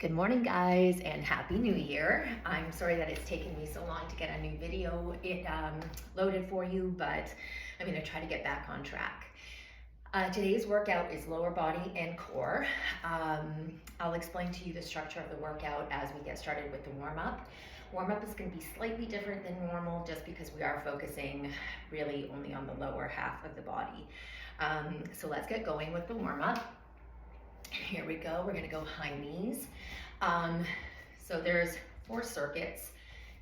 Good morning, guys, and Happy New Year. I'm sorry that it's taken me so long to get a new video loaded for you, but I'm going to try to get back on track. Today's workout is lower body and core. I'll explain to you the structure of the workout as we get started with the warm-up. Warm-up is going to be slightly different than normal just because we are focusing really only on the lower half of the body. So let's get going with the warm-up. Here we go. We're going to go high knees. So there's 4 circuits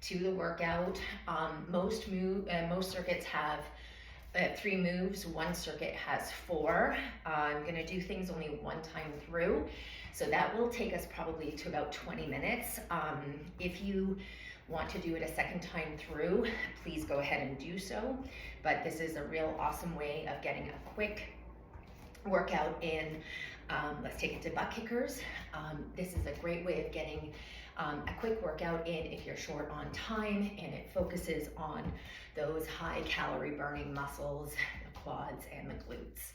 to the workout. Most circuits have 3 moves. One circuit has 4. I'm going to do things only one time through, so that will take us probably to about 20 minutes. If you want to do it a second time through, please go ahead and do so. But this is a real awesome way of getting a quick workout in. Let's take it to butt kickers. This is a great way of getting a quick workout in if you're short on time, and it focuses on those high calorie burning muscles, the quads and the glutes.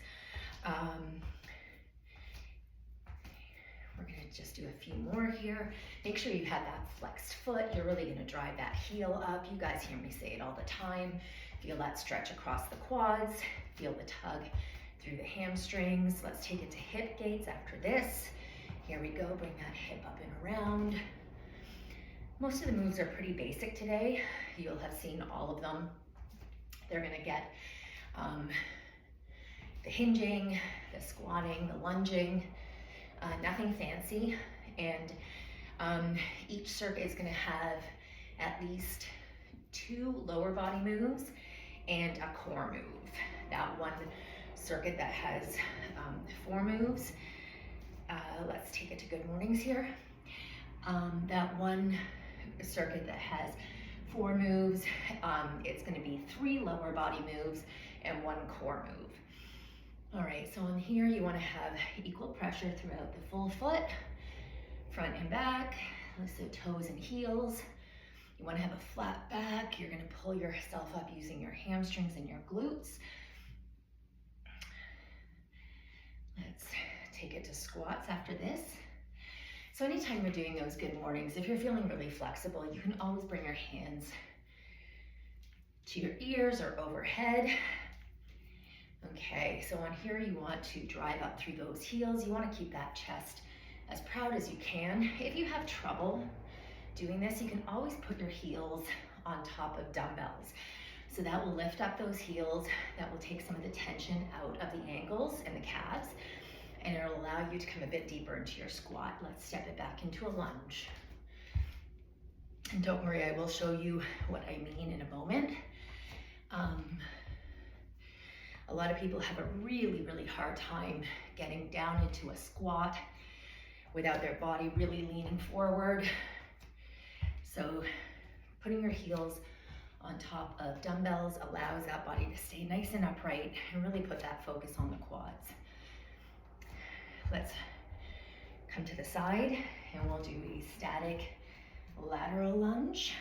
We're gonna just do a few more here. Make sure you have that flexed foot. You're really gonna drive that heel up. You guys hear me say it all the time. Feel that stretch across the quads. Feel the tug through the hamstrings. Let's take it to hip gates after this. Here we go, bring that hip up and around. Most of the moves are pretty basic today. You'll have seen all of them. They're gonna get the hinging, the squatting, the lunging, nothing fancy. And each circuit is gonna have at least 2 lower body moves and a core move. That one circuit that has 4 moves. Let's take it to good mornings here. That one circuit that has 4 moves, it's going to be 3 lower body moves and 1 core move. All right, so on here you want to have equal pressure throughout the full foot, front and back, so toes and heels. You want to have a flat back. You're going to pull yourself up using your hamstrings and your glutes. Let's take it to squats after this. So anytime you're doing those good mornings, if you're feeling really flexible, you can always bring your hands to your ears or overhead. Okay, so on here you want to drive up through those heels. You want to keep that chest as proud as you can. If you have trouble doing this, you can always put your heels on top of dumbbells. So that will lift up those heels, that will take some of the tension out of the ankles and the calves, and it'll allow you to come a bit deeper into your squat. Let's step it back into a lunge. And don't worry, I will show you what I mean in a moment. A lot of people have a really, really hard time getting down into a squat without their body really leaning forward. So putting your heels on top of dumbbells allows that body to stay nice and upright and really put that focus on the quads. Let's come to the side and we'll do a static lateral lunge.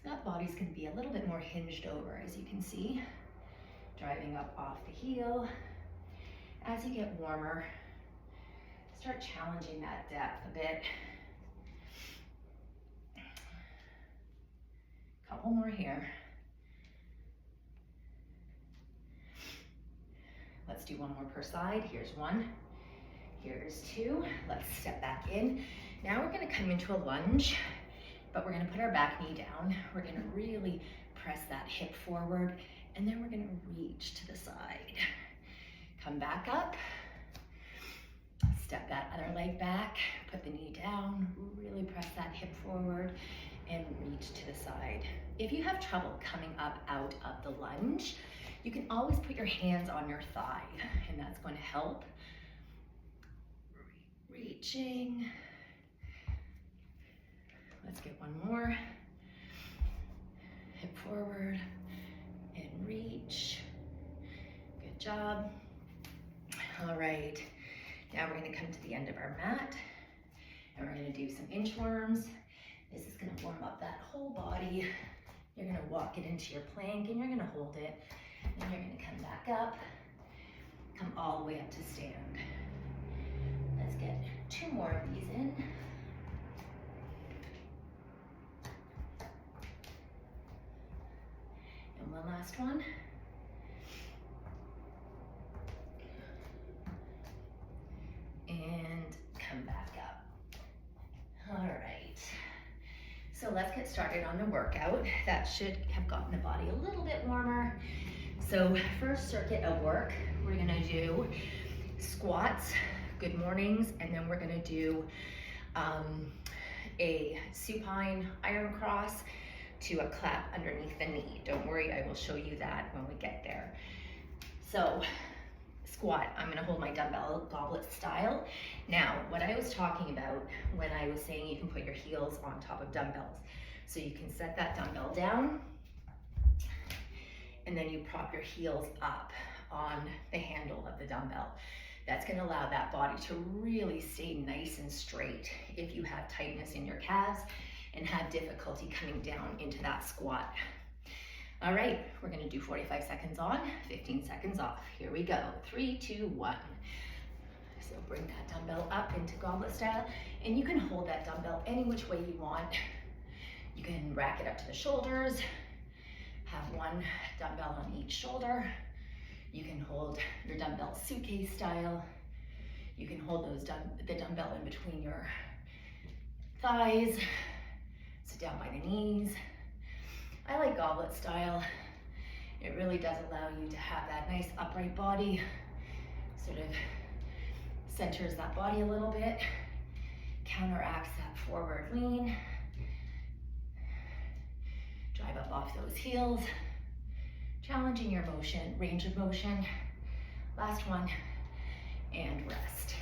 So that body's going to be a little bit more hinged over, as you can see, driving up off the heel. As you get warmer, start challenging that depth a bit. Couple more here. Let's do 1 more per side. Here's 1, here's 2. Let's step back in. Now we're going to come into a lunge, but we're going to put our back knee down. We're going to really press that hip forward, and then we're going to reach to the side. Come back up, step that other leg back, put the knee down, really press that hip forward, and reach to the side. If you have trouble coming up out of the lunge, you can always put your hands on your thigh, and that's going to help. Reaching. Let's get 1 more. Hip forward and reach. Good job. All right, now we're going to come to the end of our mat, and we're going to do some inchworms. This is going to warm up that whole body. You're going to walk it into your plank, and you're going to hold it. Then you're going to come back up, come all the way up to stand. Let's get 2 more of these in. And one last one. And come back up. All right. So let's get started on the workout. That should have gotten the body a little bit warmer. So first circuit of work, we're gonna do squats, good mornings, and then we're gonna do a supine iron cross to a clap underneath the knee. Don't worry, I will show you that when we get there. So squat, I'm gonna hold my dumbbell goblet style. Now, what I was talking about when I was saying you can put your heels on top of dumbbells. So you can set that dumbbell down, and then you prop your heels up on the handle of the dumbbell. That's gonna allow that body to really stay nice and straight if you have tightness in your calves and have difficulty coming down into that squat. All right, we're gonna do 45 seconds on, 15 seconds off. Here we go, 3, 2, 1. So bring that dumbbell up into goblet style, and you can hold that dumbbell any which way you want. You can rack it up to the shoulders, have one dumbbell on each shoulder. You can hold your dumbbell suitcase style. You can hold the dumbbell in between your thighs, sit down by the knees. I like goblet style. It really does allow you to have that nice upright body, sort of centers that body a little bit, counteracts that forward lean. Drive up off those heels, challenging your motion, range of motion. Last one, and rest.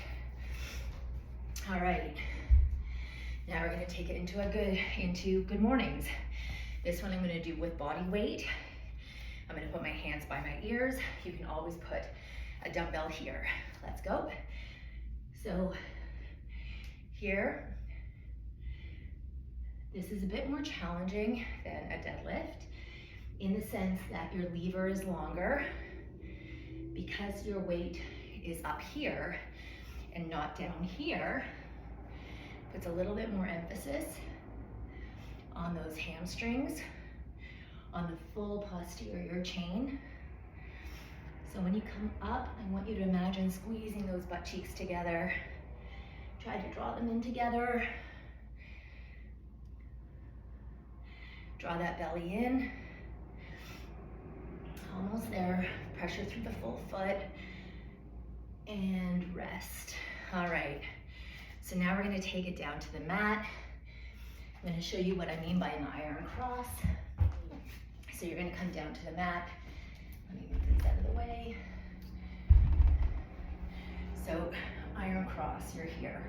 All right, now we're gonna take it into good mornings. This one I'm gonna do with body weight. I'm gonna put my hands by my ears. You can always put a dumbbell here. Let's go. So here, this is a bit more challenging than a deadlift in the sense that your lever is longer because your weight is up here and not down here. Puts a little bit more emphasis on those hamstrings, on the full posterior chain. So when you come up, I want you to imagine squeezing those butt cheeks together. Try to draw them in together. Draw that belly in. Almost there. Pressure through the full foot. And rest. All right. So now we're going to take it down to the mat. I'm going to show you what I mean by an iron cross. So you're going to come down to the mat. Let me move this out of the way. So iron cross, you're here.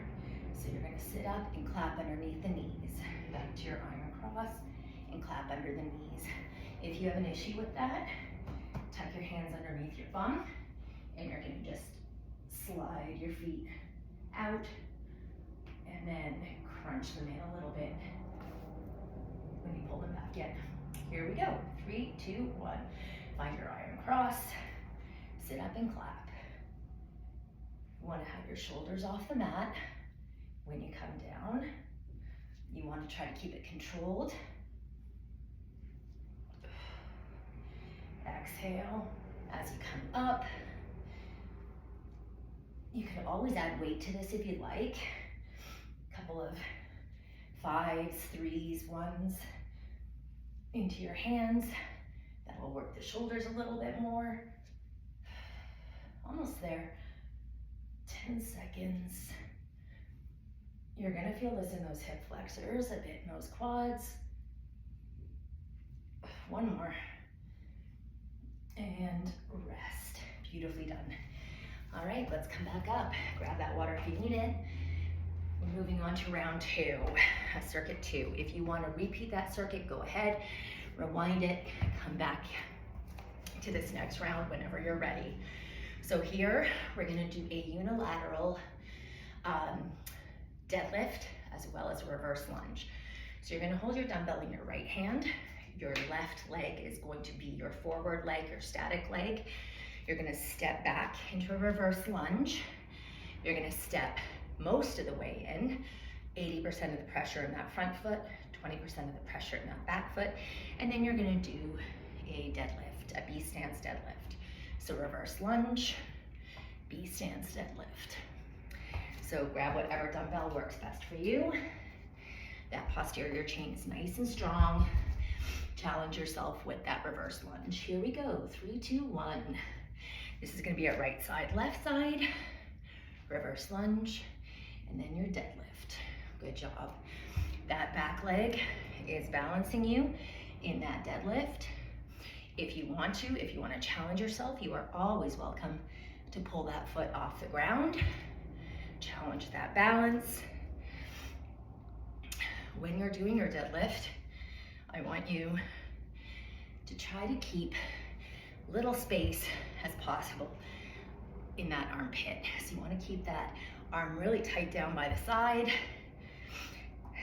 So you're going to sit up and clap underneath the knees. Back to your iron cross and clap under the knees. If you have an issue with that, tuck your hands underneath your bum and you're going to just slide your feet out and then crunch them in a little bit when you pull them back in. Here we go. 3, 2, 1. Find your iron cross. Sit up and clap. You want to have your shoulders off the mat. When you come down, you want to try to keep it controlled. Exhale as you come up. You can always add weight to this if you like. A couple of 5s, 3s, 1s into your hands. That will work the shoulders a little bit more. Almost there. 10 seconds. You're gonna feel this in those hip flexors, a bit in those quads. One more. And rest. Beautifully done. All right, let's come back up. Grab that water if you need it. We're moving on to round 2, circuit 2. If you want to repeat that circuit, go ahead, rewind it, come back to this next round whenever you're ready. So here, we're gonna do a unilateral deadlift as well as a reverse lunge. So you're gonna hold your dumbbell in your right hand. Your left leg is going to be your forward leg, your static leg. You're gonna step back into a reverse lunge. You're gonna step most of the way in, 80% of the pressure in that front foot, 20% of the pressure in that back foot, and then you're gonna do a deadlift, a B stance deadlift. So reverse lunge, B stance deadlift. So grab whatever dumbbell works best for you. That posterior chain is nice and strong. Challenge yourself with that reverse lunge. Here we go, 3, 2, 1. This is gonna be our right side, left side, reverse lunge, and then your deadlift. Good job. That back leg is balancing you in that deadlift. If you want to challenge yourself, you are always welcome to pull that foot off the ground. Challenge that balance. When you're doing your deadlift, I want you to try to keep little space as possible in that armpit. So you want to keep that arm really tight down by the side.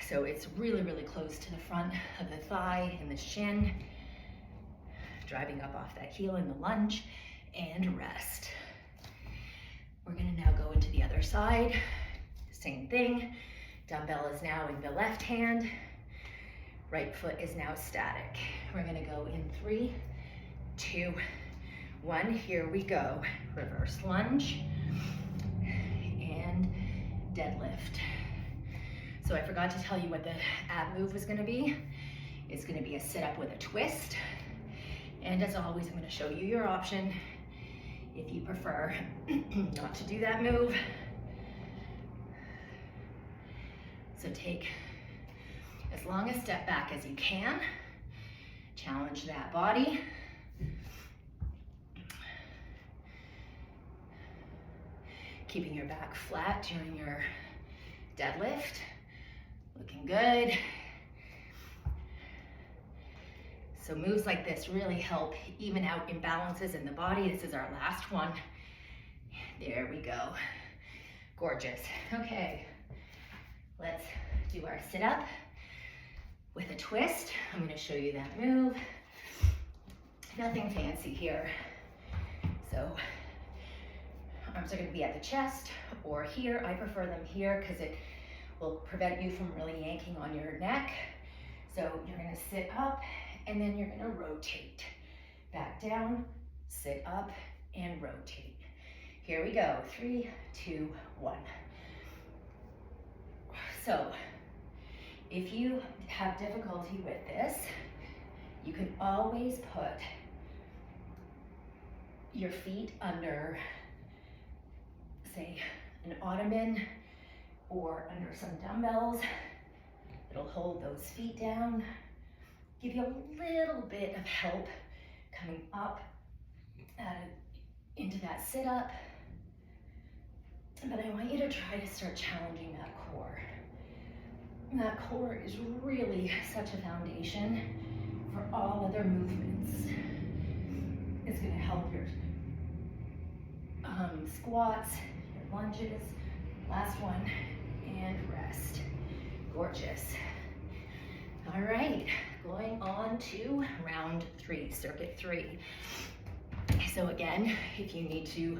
So it's really, really close to the front of the thigh and the shin. Driving up off that heel in the lunge, and rest. We're gonna now go into the other side. Same thing. Dumbbell is now in the left hand. Right foot is now static. We're gonna go in 3, 2, 1. Here we go. Reverse lunge and deadlift. So I forgot to tell you what the ab move was gonna be. It's gonna be a sit up with a twist. And as always, I'm gonna show you your option if you prefer not to do that move. So take as long a step back as you can. Challenge that body. Keeping your back flat during your deadlift. Looking good. So moves like this really help even out imbalances in the body. This is our last one. There we go. Gorgeous. Okay, let's do our sit up with a twist. I'm gonna show you that move. Nothing fancy here. So arms are gonna be at the chest or here. I prefer them here because it will prevent you from really yanking on your neck. So you're gonna sit up and then you're gonna rotate. Back down, sit up, and rotate. Here we go, 3, 2, 1. So, if you have difficulty with this, you can always put your feet under, say, an ottoman or under some dumbbells. It'll hold those feet down. Give you a little bit of help coming up into that sit up. But I want you to try to start challenging that core. And that core is really such a foundation for all other movements. It's gonna help your squats, your lunges, last one, and rest. Gorgeous. All right. Going on to round 3, circuit 3. So again, if you need to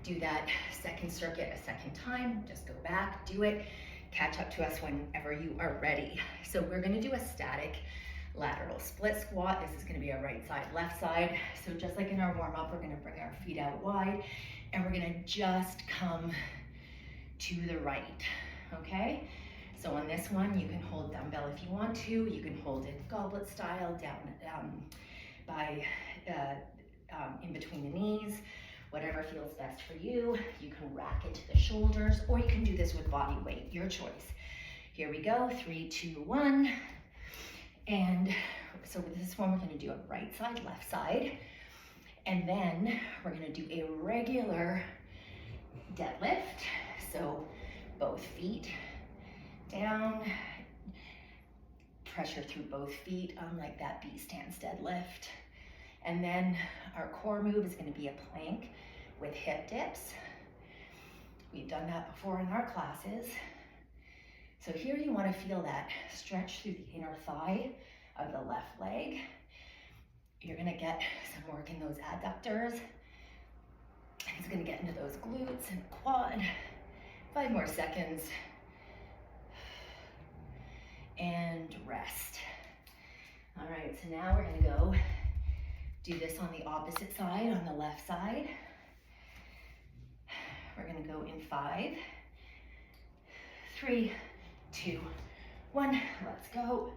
do that second circuit a second time, just go back, do it, catch up to us whenever you are ready. So we're gonna do a static lateral split squat. This is gonna be our right side, left side. So just like in our warm up, we're gonna bring our feet out wide and we're gonna just come to the right, okay? So on this one, you can hold dumbbell if you want to. You can hold it goblet style down in between the knees, whatever feels best for you. You can rack it to the shoulders, or you can do this with body weight, your choice. Here we go, 3, 2, 1. And so with this one, we're gonna do a right side, left side. And then we're gonna do a regular deadlift. So both feet down, pressure through both feet, like that B stance deadlift. And then our core move is going to be a plank with hip dips. We've done that before in our classes. So here you want to feel that stretch through the inner thigh of the left leg. You're going to get some work in those adductors. It's going to get into those glutes and quad. 5 more seconds. And rest. All right, so now we're gonna go do this on the opposite side, on the left side. We're gonna go in 5, 3, 2, 1, let's go.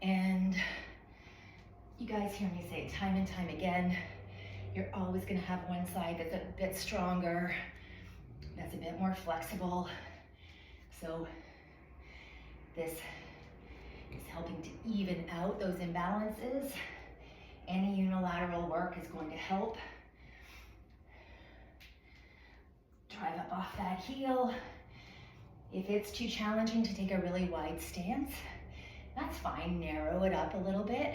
And you guys hear me say time and time again, you're always gonna have one side that's a bit stronger, that's a bit more flexible. So this is helping to even out those imbalances. Any unilateral work is going to help. Drive up off that heel. If it's too challenging to take a really wide stance, that's fine. Narrow it up a little bit.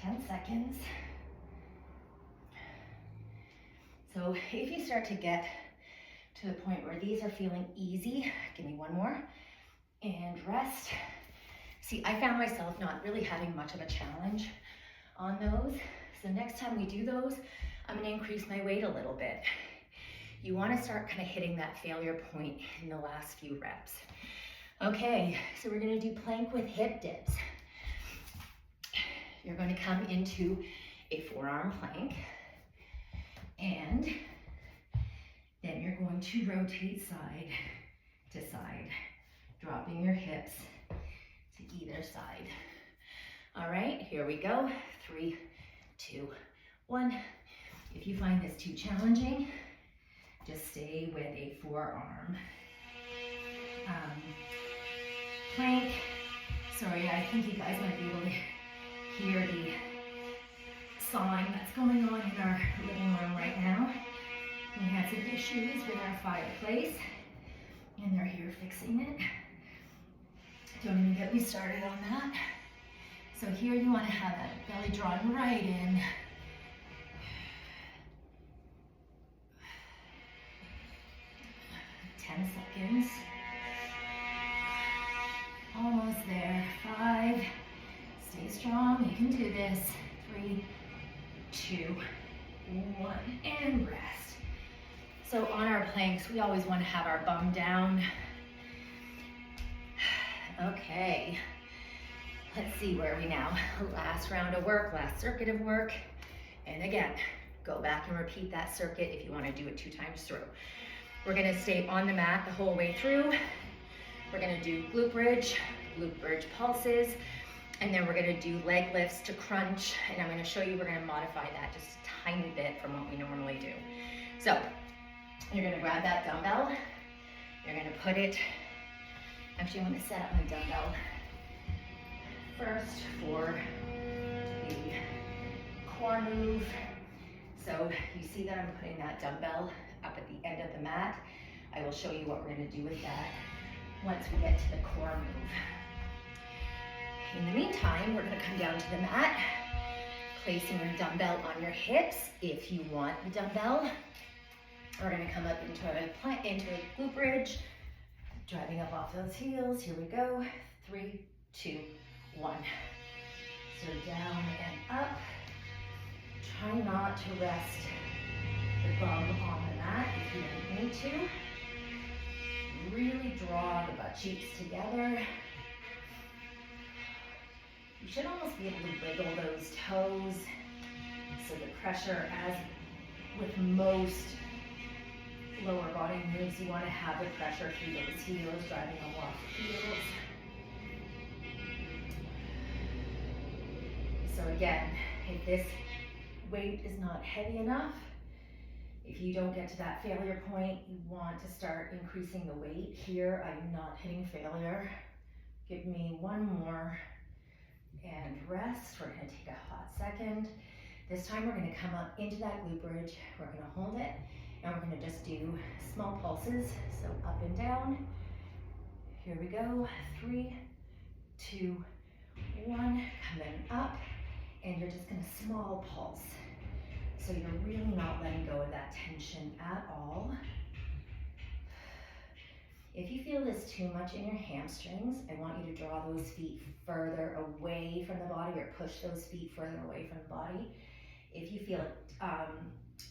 10 seconds. So if you start to get to the point where these are feeling easy, give me one more, and rest. See, I found myself not really having much of a challenge on those. So next time we do those, I'm gonna increase my weight a little bit. You wanna start kind of hitting that failure point in the last few reps. Okay, so we're gonna do plank with hip dips. You're gonna come into a forearm plank, and then you're going to rotate side to side, dropping your hips to either side. All right, here we go. 3, 2, 1. If you find this too challenging, just stay with a forearm plank. Sorry, I think you guys might be able to hear the sawing that's going on in our living room right now. We had some issues with our fireplace, and they're here fixing it. Don't even get me started on that. So here you want to have that belly drawn right in. Seconds. Almost there. 5. Stay strong. You can do this. 3, 2, 1, and rest. So on our planks, we always want to have our bum down. Okay. Let's see, where are we now? Last round of work, last circuit of work. And again, go back and repeat that circuit if you want to do it 2 times through. We're gonna stay on the mat the whole way through. We're gonna do glute bridge pulses, and then we're gonna do leg lifts to crunch, and I'm gonna show you, we're gonna modify that just a tiny bit from what we normally do. So, you're gonna grab that dumbbell, you're gonna put it, actually I'm gonna set up my dumbbell first for the core move. So you see that I'm putting that dumbbell up at the end of the mat. I will show you what we're going to do with that once we get to the core move. In the meantime, we're going to come down to the mat, placing your dumbbell on your hips if you want the dumbbell. We're going to come up into a glute bridge, driving up off those heels. Here we go. 3, 2, 1. So down and up. Try not to rest the bum on the mat if you don't need to. Really draw the butt cheeks together. You should almost be able to wiggle those toes. So the pressure, as with most lower body moves, you want to have the pressure through those heels, driving them off the heels. So again, if this weight is not heavy enough, if you don't get to that failure point, you want to start increasing the weight. Here, I'm not hitting failure. Give me one more and rest. We're gonna take a hot second. This time we're gonna come up into that glute bridge. We're gonna hold it, and we're gonna just do small pulses. So up and down. Here we go. 3, 2, 1. Coming up, and you're just gonna small pulse. So you're really not letting go of that tension at all. If you feel this too much in your hamstrings, I want you to draw those feet further away from the body, or push those feet further away from the body. If you feel it,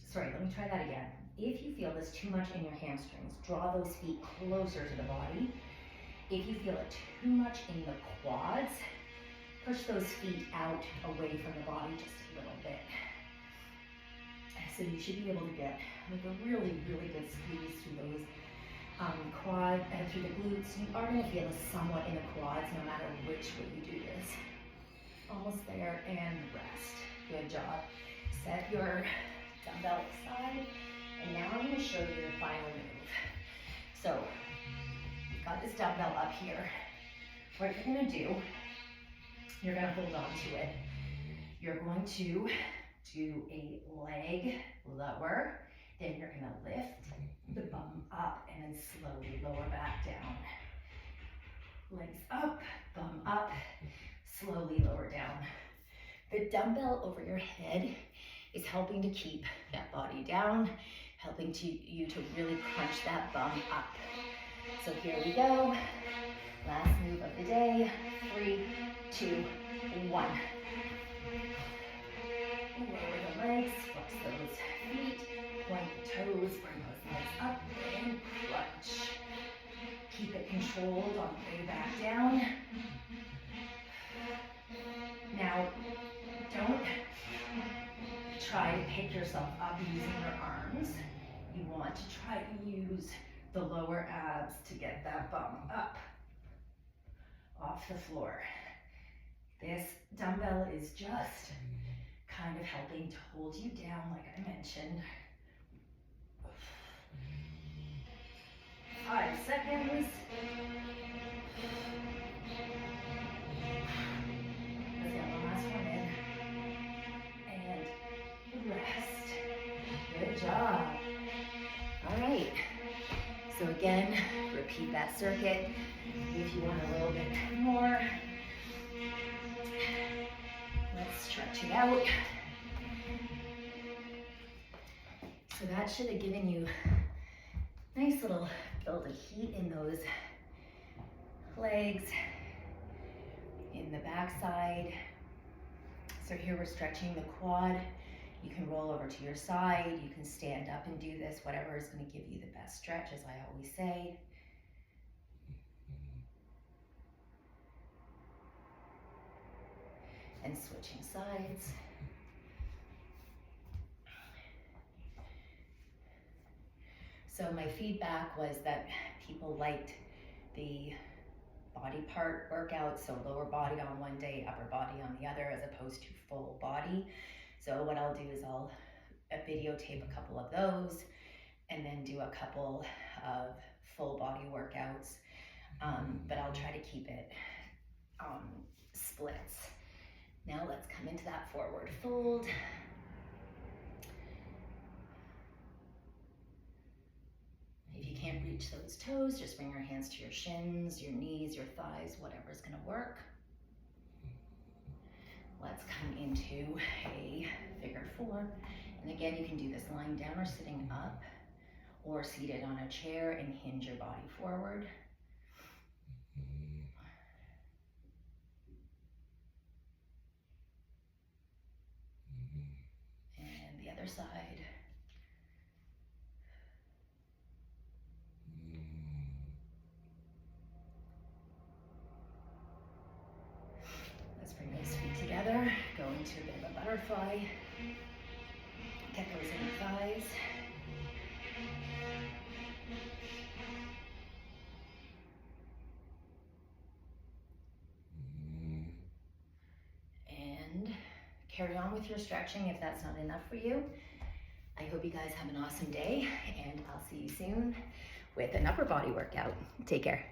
sorry, let me try that again. If you feel this too much in your hamstrings, draw those feet closer to the body. If you feel it too much in the quads, push those feet out away from the body just a little bit. So you should be able to get like a really, really good squeeze through those quad and through the glutes. You are going to feel this somewhat in the quads no matter which way you do this. Almost there, and rest. Good job. Set your dumbbell aside, and now I'm going to show you the final move. So you've got this dumbbell up here. What you're going to do, you're going to hold on to it. You're going to do a leg lower, then you're going to lift the bum up and then slowly lower back down. Legs up, bum up, slowly lower down. The dumbbell over your head is helping to keep that body down, helping you to really crunch that bum up. So here we go. Last move of the day. 3, 2, 1. Lower the legs, flex those feet, point the toes, bring those legs up and crunch. Keep it controlled on the way back down. Now, don't try to pick yourself up using your arms. You want to try to use the lower abs to get that bum up off the floor. This dumbbell is just kind of helping to hold you down, like I mentioned. 5 seconds. Let's get one last one in. And rest. Good job. All right. So again, repeat that circuit. If you want a little bit more, let's stretch it out. So that should have given you a nice little build of heat in those legs, in the backside. So here we're stretching the quad. You can roll over to your side. You can stand up and do this, whatever is going to give you the best stretch, as I always say. And switching sides. So my feedback was that people liked the body part workout, so lower body on one day, upper body on the other, as opposed to full body. So what I'll do is I'll videotape a couple of those and then do a couple of full body workouts, but I'll try to keep it splits. Now let's come into that forward fold. If you can't reach those toes, just bring your hands to your shins, your knees, your thighs, whatever's gonna work. Let's come into a figure 4. And again, you can do this lying down or sitting up, or seated on a chair and hinge your body forward. And the other side. Let's bring those feet together, go into a bit of a butterfly. Get those inner thighs. And carry on with your stretching if that's not enough for you. I hope you guys have an awesome day, and I'll see you soon with an upper body workout. Take care.